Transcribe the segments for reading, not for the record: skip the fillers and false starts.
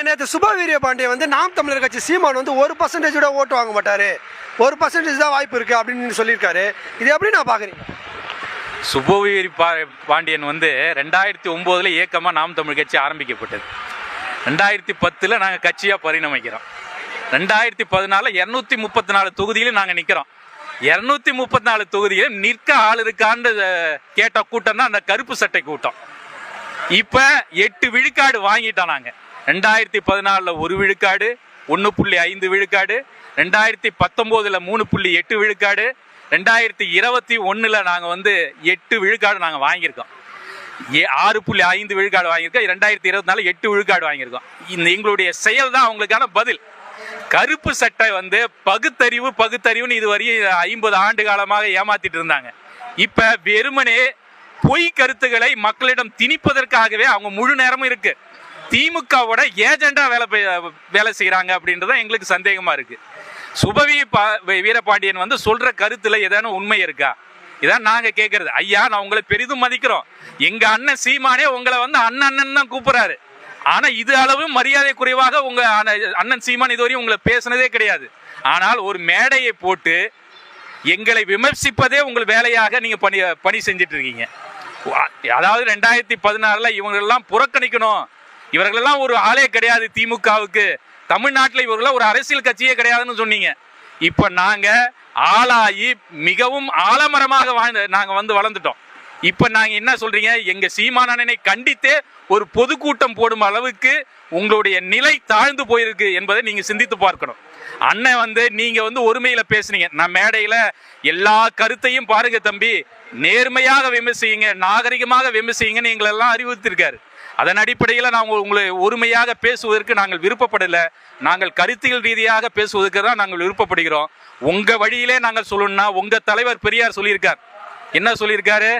நேற்று சுபவீரிய பாண்டியன் வந்து நாம் தமிழர் கட்சி சீமான் வந்து 1% ஓட்டு வாங்க மாட்டாரு, 1% தான் வாய்ப்பு இருக்கு அப்படின்னு சொல்லியிருக்காரு. இது எப்படி நான் பாக்குறீங்க? சுபவீரி பாண்டியன் வந்து 2009 இயக்கமாக நாம் தமிழ் கட்சி ஆரம்பிக்கப்பட்டது. 2010 நாங்கள் கட்சியாக பரிணமிக்கிறோம். 2014 234 தொகுதியிலும் நாங்கள் நிற்கிறோம். 234 தொகுதியில் நிற்க ஆள் இருக்கான்னு கேட்ட கூட்டம் தான் அந்த கருப்பு சட்டை கூட்டம். இப்போ 8 விழுக்காடு வாங்கிட்டோம். நாங்கள் 2014 1 விழுக்காடு, 1.5 விழுக்காடு, 2019 3.8 விழுக்காடு, 2021 நாங்கள் வந்து 8 விழுக்காடு நாங்கள் வாங்கியிருக்கோம். 6.5 விழுக்காடு வாங்கியிருக்கோம். 2024 8 விழுக்காடு வாங்கியிருக்கோம். இந்த எங்களுடைய செயல் தான் அவங்களுக்கான பதில். கருப்பு சட்டை வந்து பகுத்தறிவுன்னு இதுவரையும் 50 ஆண்டு காலமாக ஏமாத்திட்டு இருந்தாங்க. இப்ப வெறுமனே பொய் கருத்துக்களை மக்களிடம் திணிப்பதற்காகவே அவங்க முழு நேரமும் இருக்கு. திமுகவோட ஏஜெண்டா வேலை செய்யறாங்க அப்படின்றத எங்களுக்கு சந்தேகமா இருக்கு. வீரபாண்டியன் வந்து சொல்ற கருத்துல ஏதான உண்மை இருக்கா? இதான் நாங்க கேட்கறது. ஐயா, நான் உங்களை பெரிதும் மதிக்கிறோம். எங்க அண்ணன் சீமானே உங்களை வந்து அண்ணன் தான் கூப்பிடுறாரு. ஆனா இது அளவு மரியாதை குறைவாக உங்க அண்ணன் சீமான் இதுவரையும் உங்களை பேசினதே கிடையாது. ஆனால் ஒரு மேடையை போட்டு எங்களை விமர்சிப்பதே உங்கள் வேலையாக நீங்க பணி செஞ்சிட்டு இருக்கீங்க. அதாவது 2014 இவங்களெல்லாம் புறக்கணிக்கணும், இவர்களெல்லாம் ஒரு ஆளே கிடையாது திமுகவுக்கு, தமிழ்நாட்டில் இவர்களெல்லாம் ஒரு அரசியல் கட்சியே கிடையாதுன்னு சொன்னீங்க. இப்ப நாங்க ஆளாகி மிகவும் ஆலமரமாக நாங்க வந்து வளர்ந்துட்டோம். இப்ப நாங்க என்ன சொல்றீங்க? எங்க சீமானனை கண்டித்தே ஒரு பொதுக்கூட்டம் போடும் அளவுக்கு உங்களுடைய நிலை தாழ்ந்து போயிருக்கு என்பதை நீங்க சிந்தித்து பார்க்கணும். அண்ணன் வந்து நீங்க வந்து ஒருமையில பேசுனீங்க. நான் மேடையில எல்லா கருத்தையும் பாருங்க தம்பி, நேர்மையாக விமர்சிங்க, நாகரிகமாக விமர்சிங்கன்னு எங்களை எல்லாம் அறிவுறுத்திருக்காரு. அதன் அடிப்படையில் நாங்கள் உங்களை ஒருமையாக பேசுவதற்கு நாங்கள் விருப்பப்படலை. நாங்கள் கருத்தியல் ரீதியாக பேசுவதற்கு தான் நாங்கள் விருப்பப்படுகிறோம். உங்க வழியிலே நாங்கள் சொல்லணும்னா உங்க தலைவர் பெரியார் சொல்லியிருக்கார். என்ன சொல்லியிருக்காரு?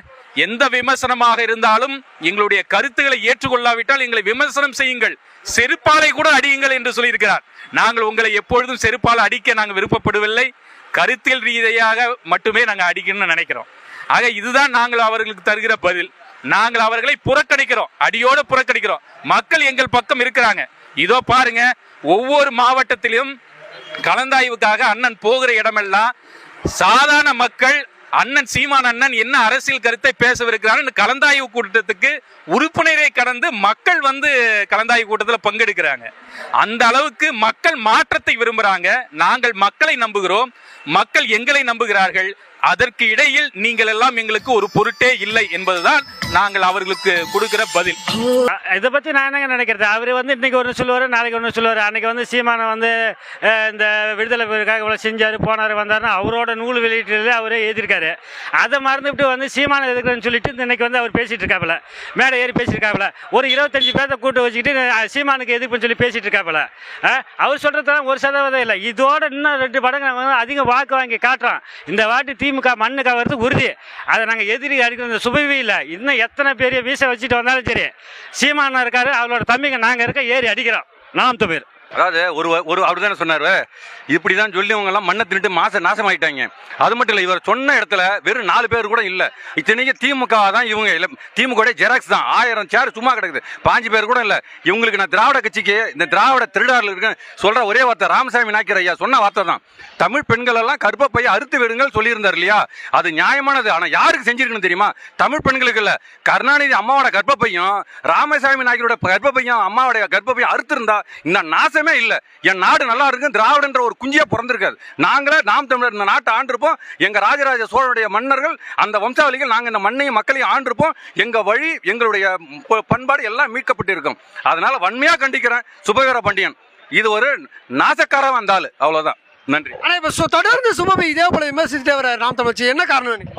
எந்த விமர்சனமாக இருந்தாலும் எங்களுடைய கருத்துக்களை ஏற்றுக்கொள்ளாவிட்டால் எங்களை விமர்சனம் செய்யுங்கள், செருப்பாலை கூட அடியுங்கள் என்று சொல்லியிருக்கிறார். நாங்கள் உங்களை எப்பொழுதும் செருப்பால் அடிக்க நாங்கள் விருப்பப்படவில்லை. கருத்தியல் ரீதியாக மட்டுமே நாங்கள் அடிக்கணும்னு நினைக்கிறோம். ஆக இதுதான் நாங்கள் அவர்களுக்கு தருகிற பதில். நாங்கள் அவர்களை புறக்கணிக்கிறோம், அடியோடு புறக்கணிக்கிறோம். மக்கள் எங்கள் பக்கம் இருக்கிறாங்க. இதோ பாருங்க, ஒவ்வொரு மாவட்டத்திலும் கலந்தாய்வுக்காக அண்ணன் போகிற இடமெல்லாம் சாதாரண மக்கள் அண்ணன் சீமான் அண்ணன் என்ன அரசியல் கருத்தை பேசவிருக்கிறார் கலந்தாய்வு கூட்டத்துக்கு உறுப்பினரை கடந்து மக்கள் வந்து கலந்தாய்வு கூட்டத்தில் பங்கெடுக்கிறாங்க. அந்த அளவுக்கு மக்கள் மாற்றத்தை விரும்புறாங்க. நாங்கள் மக்களை நம்புகிறோம், மக்கள் எங்களை நம்புகிறார்கள். அதற்கு இடையில் நீங்கள் எல்லாம் எங்களுக்கு ஒரு பொருட்டே இல்லை என்பதுதான் நாங்கள் அவர்களுக்கு கொடுக்கிற பதில். இதை பற்றி நான் என்னங்க நினைக்கிறது? அவர் வந்து இன்னைக்கு ஒன்று சொல்லுவார், நாளைக்கு ஒன்று சொல்லுவார். அன்னைக்கு வந்து சீமானை வந்து இந்த விடுதலை பெருக்காக இவ்வளோ செஞ்சார் போனார் வந்தார்னா அவரோட நூல் வெளியீட்டில் அவரே எழுதியிருக்காரு. அதை மறந்துவிட்டு வந்து சீமானை எதுக்குன்னு சொல்லிட்டு இன்னைக்கு வந்து அவர் பேசிட்டு இருக்காப்புல, மேடை ஏறி பேசியிருக்காப்புல. ஒரு 25 பேர்த்த கூட்டு வச்சுக்கிட்டு சீமானுக்கு எதிர்ப்புன்னு சொல்லி பேசிட்டு இருக்காப்புல. அவர் சொல்றதுலாம் 1% இல்லை. இதோட இன்னும் 2 மடங்கு அதிக வாக்கு வாங்கி காட்டுறான். இந்த வாட்டி திமுக மண்ணுக்கு வருது உறுதி. அதை நாங்கள் எதிரி அடிக்கிற இந்த சுபவி இல்லை. இன்னும் எத்தனை பெரிய வீசை வச்சுட்டு வந்தாலும் சரி, சீமானா இருக்காரு, அவரோட தம்பிங்க நாங்கள் இருக்க ஏறி அடிக்கிறோம். நாம் தமிழ். அதாவது ஒரு அவர் தானே சொன்னார், இப்படிதான் சொல்லி அவங்க எல்லாம் மண்ணை தின்னுட்டு நாசமாயிட்டாங்க. அது மட்டும் இல்லை, இவர் சொன்ன இடத்துல வெறும் 4 பேர் கூட இல்லை. இத்தனைக்கு திமுக தான் இவங்க இல்லை, திமுக ஜெராக்ஸ் தான். 1000 சேர் சும்மா கிடக்குது, 5 பேர் கூட இல்லை. இவங்களுக்கு நான் திராவிட கட்சிக்கு இந்த திராவிட திருடாரில் இருக்கு சொல்ற ஒரே வார்த்தை ராமசாமி நாயக்கர் ஐயா சொன்ன வார்த்தை தான். தமிழ் பெண்கள் எல்லாம் கர்ப்பப்பையை அறுத்து விடுங்கள் சொல்லியிருந்தார் இல்லையா? அது நியாயமானது. ஆனால் யாருக்கு செஞ்சிருக்கணும் தெரியுமா? தமிழ் பெண்களுக்கு இல்லை. கருணாநிதி அம்மாவோட கர்ப்பப்பையும் ராமசாமி நாயக்கரோட கர்ப்பப்பையும் அம்மாவோட கர்ப்பப்பையும் அறுத்திருந்தா இந்த நாசமே இல்லை. என் நாடு நல்லா இருக்கு, திராவிடன்ற ஒரு குஞ்சியா பிறந்திருக்காது. நாங்களே நாம் தமிழர் இந்த நாட்டை ஆண்டிருப்போம். எங்க ராஜராஜ சோழனுடைய மன்னர்கள் அந்த வம்சாவளிகள் நாங்கள் இந்த மண்ணையும் மக்களையும் ஆண்டிருப்போம். எங்க வழி எங்களுடைய பண்பாடு எல்லாம் மீட்கப்பட்டிருக்கும். அதனால வன்மையா கண்டிக்கிறேன் சுபவீர பாண்டியன். இது ஒரு நாசக்காரன் வந்தாலும் அவ்வளவுதான். நன்றி. ஆனா இப்ப தொடர்ந்து சுபவி இதே போல விமர்சிச்சுட்டே வர நாம் தமிழ் என்ன காரணம்?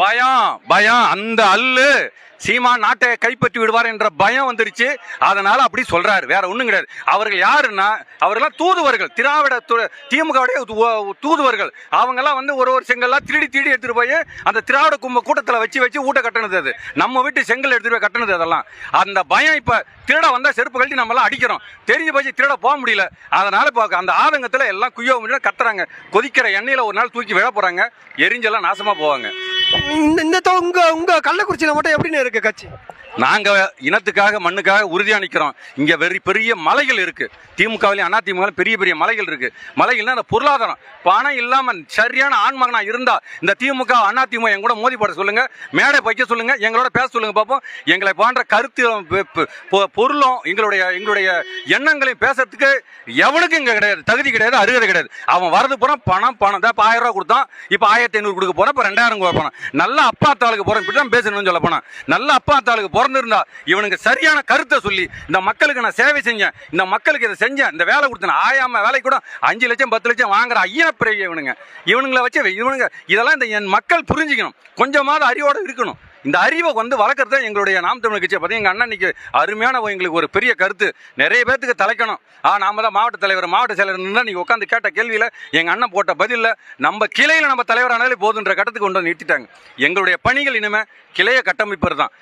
பயம் அந்த அல்லு சீமான் நாட்டை கைப்பற்றி விடுவார் என்ற பயம் வந்துருச்சு. அதனால அப்படி சொல்றாரு, வேற ஒண்ணும் கிடையாது. அவர்கள் யாருன்னா அவர்களாம் தூதுவர்கள், திராவிட திமுகவுடைய தூதுவர்கள். அவங்க எல்லாம் வந்து ஒரு செங்கல்லாம் திருடி எடுத்துட்டு போய் அந்த திராவிட கூட்டத்தில் வச்சு ஊட்ட கட்டணது. அது நம்ம வீட்டு செங்கல் எடுத்துட்டு போய் கட்டணது. அதெல்லாம் அந்த பயம். இப்ப திருட வந்தா செருப்பு கழட்டி நம்ம எல்லாம் அடிக்கிறோம். தெரிஞ்சு போய் திருட போக முடியல. அதனால அந்த ஆதங்கத்துல எல்லாம் குய்யோ முடியல கத்துறாங்க. கொதிக்கிற எண்ணெயில ஒரு நாள் தூக்கி விழ போறாங்க, எரிஞ்செல்லாம் நாசமா போவாங்க. இந்த உங்க கள்ளக்குறிச்சியில மட்டும் எப்படின்னு இருக்கு கட்சி? நாங்க இனத்துக்காக மண்ணுக்காக உறுதியா நிக்கிறோம். இங்க பெரிய மலைகள் இருக்கு. திமுகவிலையும் அதிமுக பெரிய பெரிய மலைகள் இருக்கு. மலைகள்னா அந்த பொருளாதாரம் பணம் இல்லாம சரியான ஆண்மகனா இருந்தா இந்த திமுக அதிமுக எங்க கூட மோதி போட சொல்லுங்க, மேடை வைக்க சொல்லுங்க, எங்களோட பேச சொல்லுங்க பார்ப்போம். எங்களை போன்ற கருத்து பொருளும் எங்களுடைய எண்ணங்களையும் பேசுறதுக்கு எவனுக்கும் இங்க கிடையாது, தகுதி கிடையாது, அருகதை கிடையாது. அவன் வரது பூரா பணம் தான். இப்போ 1000 ரூபா கொடுத்தான், இப்போ 1500 கொடுக்க போறேன், இப்போ 2000 கொடுக்க போனேன். நல்ல அப்பா தாளுக்கு போறேன், இப்படிதான் பேசணும்னு சொல்ல போனா. நல்ல அப்பா தாளுக்கு பிறந்திருந்தா இவனுக்கு சரியான கருத்தை சொல்லி இந்த மக்களுக்கு நான் சேவை செஞ்சேன், இந்த மக்களுக்கு இதை செஞ்சேன், இந்த வேலை கொடுத்தேன், ஆயாம வேலை கூட 5 லட்சம் 10 லட்சம் வாங்குற ஐயன பிறகு இவனுங்களை வச்சு இதெல்லாம் இந்த என் மக்கள் புரிஞ்சுக்கணும். கொஞ்சமாவது அறிவோட இருக்கணும். இந்த அறிவை வளர்க்கறது தான் எங்களுடைய நாம் தமிழர் கட்சியை பற்றி எங்கள் அண்ணன் இன்னைக்கு அருமையான எங்களுக்கு ஒரு பெரிய கருத்து நிறைய பேர்த்துக்கு தலைக்கணும். நாம தான் மாவட்ட செயலர் நீங்கள் உட்காந்து கேட்ட கேள்வியில் எங்கள் அண்ணன் போட்ட பதிலில் நம்ம கிளையில் நம்ம தலைவரானாலே போதுன்ற கட்டத்துக்கு கொண்டு வந்து நிறுத்திட்டாங்க. எங்களுடைய பணிகள் இனிமேல் கிளையை கட்டமைப்பது தான்.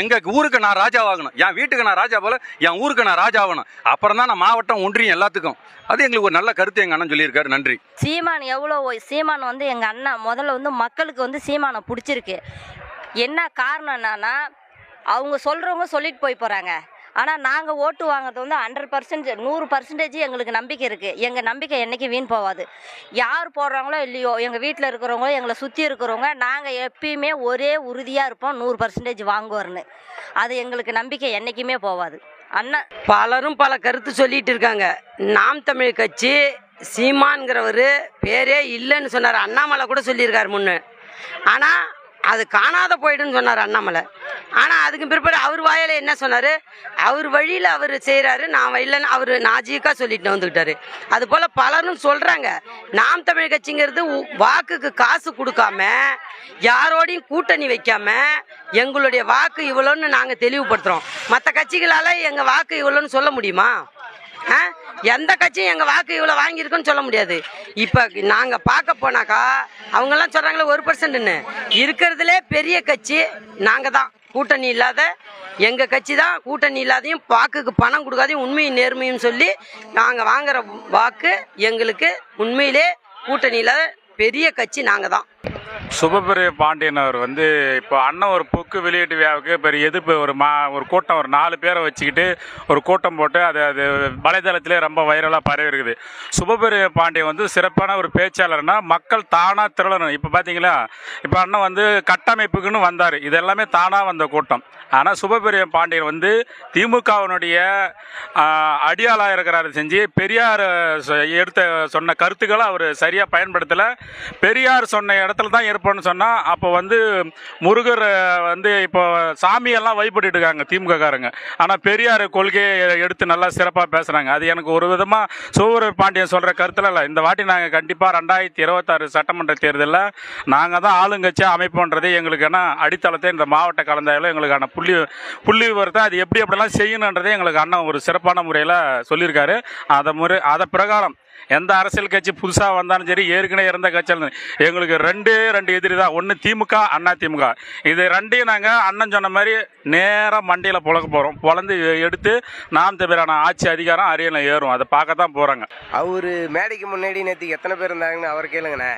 எங்கள் ஊருக்கு நான் ராஜாவாகணும், என் வீட்டுக்கு நான் ராஜா போல என் ஊருக்கு நான் ராஜாவாகணும். அப்புறம் தான் நான் மாவட்டம் ஒன்றியம் எல்லாத்துக்கும். அது எங்களுக்கு ஒரு நல்ல கருத்து எங்கள் அண்ணன் சொல்லியிருக்காரு. நன்றி. சீமான் எங்கள் அண்ணன் முதல்ல மக்களுக்கு சீமானை பிடிச்சிருக்கு. என்ன காரணம் என்னன்னா, அவங்க சொல்கிறவங்க சொல்லிட்டு போகிறாங்க. ஆனால் நாங்கள் ஓட்டு வாங்குறது 100% 100% எங்களுக்கு நம்பிக்கை இருக்குது. எங்கள் நம்பிக்கை என்றைக்கும் வீண் போகாது. யார் போடுறாங்களோ இல்லையோ, எங்கள் வீட்டில் இருக்கிறவங்களோ எங்களை சுற்றி இருக்கிறவங்க நாங்கள் எப்பயுமே ஒரே உறுதியாக இருப்போம், 100% வாங்குவோர்னு. அது எங்களுக்கு நம்பிக்கை என்றைக்குமே போகாது. அண்ணன் பலரும் பல கருத்து சொல்லிட்டு இருக்காங்க. நாம் தமிழ் கட்சி சீமான்கிறவர் பேரே இல்லைன்னு சொன்னார். அண்ணாமலை கூட சொல்லியிருக்காரு முன்னு. ஆனால் அது காணாத போயிடுன்னு சொன்னார் அண்ணாமலை. ஆனால் அதுக்கு பிற்பாடு அவர் வாயில என்ன சொன்னார், அவர் வழியில் அவர் செய்கிறாரு, நான் இல்லைன்னு அவர் நாஜிக்காக சொல்லிட்டு வந்துக்கிட்டாரு. அதுபோல் பலரும் சொல்கிறாங்க. நாம் தமிழ் கட்சிங்கிறது வாக்குக்கு காசு கொடுக்காம, யாரோடையும் கூட்டணி வைக்காம, எங்களுடைய வாக்கு இவ்வளோன்னு நாங்கள் தெளிவுபடுத்துகிறோம். மற்ற கட்சிகளால் எங்கள் வாக்கு இவ்வளோன்னு சொல்ல முடியுமா? எந்த கட்சியும் எங்கள் வாக்கு இவ்வளோ வாங்கியிருக்குன்னு சொல்ல முடியாது. இப்போ நாங்கள் பார்க்க போனாக்கா அவங்கெல்லாம் சொல்கிறாங்களே 1%ன்னு. இருக்கிறதுலே பெரிய கட்சி நாங்கள் தான். கூட்டணி இல்லாத எங்கள் கட்சி தான். கூட்டணி இல்லாதையும் வாக்குக்கு பணம் கொடுக்காதையும் உண்மையும் நேர்மையும் சொல்லி நாங்கள் வாங்குகிற வாக்கு எங்களுக்கு உண்மையிலே கூட்டணி இல்லாத பெரிய கட்சி நாங்கள் தான். சுபபிரிய பாண்டியன் அவர் இப்போ அண்ணன் ஒரு புக்கு வெளியீட்டு விழாவுக்கு பெரிய எதிர்ப்பு ஒரு கூட்டம் ஒரு 4 பேரை வச்சுக்கிட்டு ஒரு கூட்டம் போட்டு அது வலைதளத்திலே ரொம்ப வைரலாக பரவி இருக்குது. சுபபிரிய பாண்டியன் சிறப்பான ஒரு பேச்சாளர்னா மக்கள் தானாக திரளணும். இப்போ பார்த்தீங்களா, இப்போ அண்ணன் கட்டமைப்புக்குன்னு வந்தார். இது எல்லாமே தானாக வந்த கூட்டம். ஆனால் சுபபிரிய பாண்டியன் திமுகவினுடைய அடியாளாக இருக்கிறாரு செஞ்சு பெரியார் சொன்ன கருத்துக்களை அவர் சரியாக பயன்படுத்தலை. பெரியார் சொன்ன இடத்துல தான் இருப்போம்னு சொன்னால் அப்போ முருகர் இப்போ சாமியெல்லாம் வழிபட்டு இருக்காங்க திமுககாரங்க. ஆனால் பெரியார் கொள்கையை எடுத்து நல்லா சிறப்பாக பேசுகிறாங்க. அது எனக்கு ஒரு விதமாக சுபபிரிய பாண்டியன் சொல்கிற கருத்தில் இல்லை. இந்த வாட்டி நாங்கள் கண்டிப்பாக 2026 சட்டமன்ற தேர்தலில் நாங்கள் தான் ஆளுங்கட்சியாக அமைப்போன்றது எங்களுக்கு அடித்தளத்தை இந்த மாவட்ட கலந்தாயிலும் எங்களுக்கான புள்ளி விவரத்தை அது எப்படிலாம் செய்யணுன்றதே எங்களுக்கு அண்ணன் ஒரு சிறப்பான முறையில் சொல்லியிருக்காரு. அதை பிரகாரம் எந்த அரசியல் கட்சி புதுசாக வந்தாலும் சரி, ஏற்கனவே இருந்த கட்சியில் எங்களுக்கு 2 எதிரி தான். ஒன்று திமுக, அதிமுக. இது 2ஐயும் நாங்கள் அண்ணன் சொன்ன மாதிரி நேராக மண்டியில் புழக்க போகிறோம். பொழந்து எடுத்து நாம் தமிழான ஆட்சி அதிகாரம் அரியணை ஏறும். அதை பார்க்க தான் போகிறாங்க. அவர் மேடைக்கு முன்னாடி நேற்று எத்தனை பேர் இருந்தாங்கன்னு அவர் கேளுங்கண்ணே.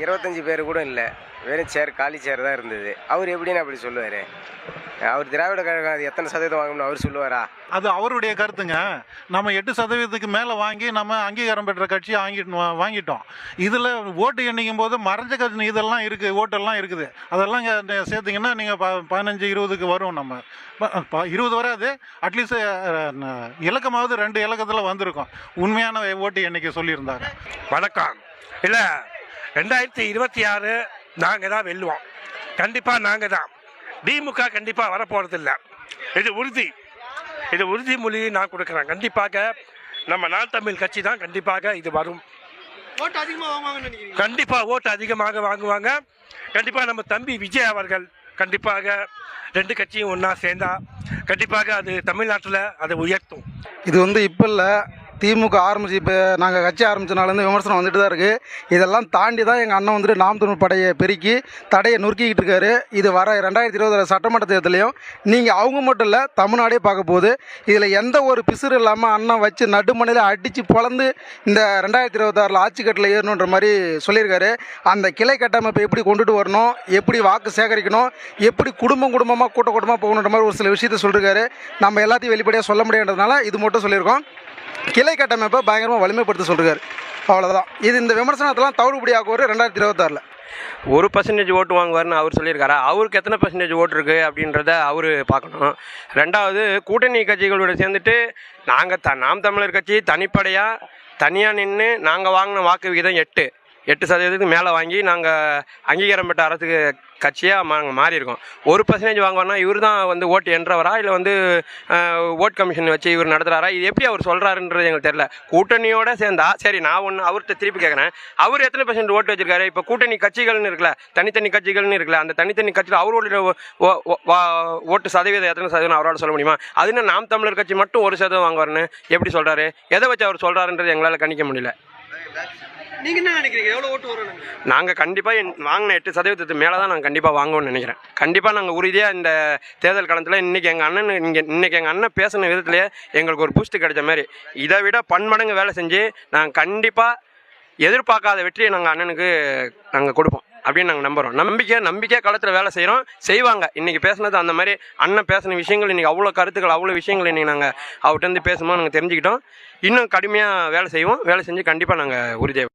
25 பேர் கூட இல்லை, வெறும் காலி சேர் தான் இருந்தது. அவர் எப்படின்னு அப்படி சொல்லுவார்? அவர் திராவிட கழகம் அது எத்தனை சதவீதம் வாங்கணும்னு அவர் சொல்லுவாரா? அது அவருடைய கருத்துங்க. நம்ம 8% மேலே வாங்கி நம்ம அங்கீகாரம் பெற்ற கட்சியை வாங்கிட்டோம். இதில் ஓட்டு எண்ணிக்கும் போது மறைஞ்ச கட்சி இதெல்லாம் இருக்குது, ஓட்டெல்லாம் இருக்குது. அதெல்லாம் சேர்த்திங்கன்னா நீங்கள் 15-20க்கு வரும். நம்ம 20 வராது, அட்லீஸ்ட் இலக்கமாவது 2 இலக்கத்தில் வந்திருக்கோம். உண்மையான ஓட்டு எண்ணிக்கை சொல்லியிருந்தாங்க. வணக்கம். இல்லை, 2026 நாங்கள் தான் வெல்லுவோம். கண்டிப்பாக நாங்கள் தான். திமுக கண்டிப்பாக வரப்போகிறதில்ல. இது உறுதிமொழி நான் கொடுக்குறேன். கண்டிப்பாக நம்ம நாம் தமிழ் கட்சி தான் கண்டிப்பாக இது வரும். கண்டிப்பாக ஓட்டு அதிகமாக வாங்குவாங்க. கண்டிப்பாக நம்ம தம்பி விஜய் அவர்கள் கண்டிப்பாக 2 கட்சியும் ஒன்றா சேர்ந்தா கண்டிப்பாக அது தமிழ்நாட்டில் அதை உயர்த்தும். இது இப்போ இல்லை, திமுக ஆரம்பிச்சு இப்போ நாங்கள் கட்சி ஆரம்பிச்சனாலேருந்து விமர்சனம் வந்துட்டு தான் இருக்குது. இதெல்லாம் தாண்டி தான் எங்கள் அண்ணன் வந்துட்டு நாம் தமிழ் படையை பெருக்கி தடையை நொறுக்கிக்கிட்டு இருக்காரு. இது வர 2020 சட்டமன்ற தேர்தலையும் நீங்கள் அவங்க மட்டும் இல்லை தமிழ்நாடே பார்க்க போகுது. இதில் எந்த ஒரு பிசுறு இல்லாமல் அண்ணன் வச்சு நடுமனையில் அடித்து பொழந்து இந்த 2026 ஆட்சி கட்டில் ஏறணுன்ற மாதிரி சொல்லியிருக்காரு. அந்த கிளை கட்டமைப்பை எப்படி கொண்டுட்டு வரணும், எப்படி வாக்கு சேகரிக்கணும், எப்படி குடும்பமாக கூட்டமாக போகணுன்ற மாதிரி ஒரு சில விஷயத்தை சொல்லியிருக்காரு. நம்ம எல்லாத்தையும் வெளிப்படையாக சொல்ல முடியாதுன்றதுனால இது மட்டும் சொல்லியிருக்கோம். கிளை கட்டமைப்பை பயங்கரமாக வலிமைப்படுத்த சொல்லியிருக்காரு. அவ்வளோதான். இது இந்த விமர்சனத்தெல்லாம் தவிடுபடியாக்குவார் 2026. 1% ஓட்டு வாங்குவார்னு அவர் சொல்லியிருக்காரா? அவருக்கு எத்தனை % ஓட்டு இருக்குது அப்படின்றத அவர் பார்க்கணும். ரெண்டாவது, கூட்டணி கட்சிகளோட சேர்ந்துட்டு நாங்கள் நாம் தமிழர் கட்சி தனியாக நின்று நாங்கள் வாங்கின வாக்கு விகிதம் 8% மேலே வாங்கி நாங்கள் அங்கீகாரம் பெற்ற அரசு கட்சியாக நாங்கள் மாறி இருக்கோம். 1% வாங்குவார்னா இவர் தான் வந்து ஓட்டு என்றவரா, இல்லை வந்து ஓட் கமிஷன் வச்சு இவர் நடத்துகிறாரா? இது எப்படி அவர் சொல்கிறாருன்றது எங்களுக்கு தெரியல. கூட்டணியோடு சேர்ந்தா சரி, நான் ஒன்று அவர்கிட்ட திருப்பி கேட்குறேன், அவர் எத்தனை % ஓட்டு வச்சிருக்காரு? இப்போ கூட்டணி கட்சிகள்னு இருக்குல்ல, தனித்தனி கட்சிகள்னு இருக்குல்ல, அந்த தனித்தனி கட்சியில் அவரோட ஓட்டு சதவீதம் எத்தனை சதவீதம் அவரால் சொல்ல முடியுமா? அதுன்னு நாம் தமிழர் கட்சி மட்டும் 1% வாங்குவார்னு எப்படி சொல்கிறாரு? எதை வச்சு அவர் சொல்கிறாருன்றது எங்களால் கணிக்க முடியல. நீங்க என்ன நினைக்கிறீங்க, எவ்வளவு ஓட்டு வரும்? நாங்கள் கண்டிப்பாக வாங்கின 8% மேலே தான் நாங்கள் கண்டிப்பாக வாங்குவோம்னு நினைக்கிறேன். கண்டிப்பாக நாங்கள் உறுதியாக இந்த தேர்தல் காலத்தில் இன்றைக்கி எங்கள் அண்ணன் பேசின விதத்துலேயே எங்களுக்கு ஒரு பூஸ்ட் கிடைச்ச மாதிரி இதை விட பன்மடங்கு வேலை செஞ்சு நாங்கள் கண்டிப்பாக எதிர்பார்க்காத வெற்றியை நாங்கள் அண்ணனுக்கு நாங்கள் கொடுப்போம் அப்படின்னு நாங்கள் நம்புகிறோம். நம்பிக்கையாக களத்தில் வேலை செய்வாங்க. இன்றைக்கி பேசுனது அந்த மாதிரி அண்ணன் பேசின விஷயங்கள் இன்றைக்கி அவ்வளோ கருத்துக்கள், அவ்வளோ விஷயங்கள் இன்றைக்கி நாங்கள் அவர்கிட்ட தெரிஞ்சுக்கிட்டோம். இன்னும் கடுமையாக வேலை செய்வோம். வேலை செஞ்சு கண்டிப்பாக நாங்கள் உறுதியாக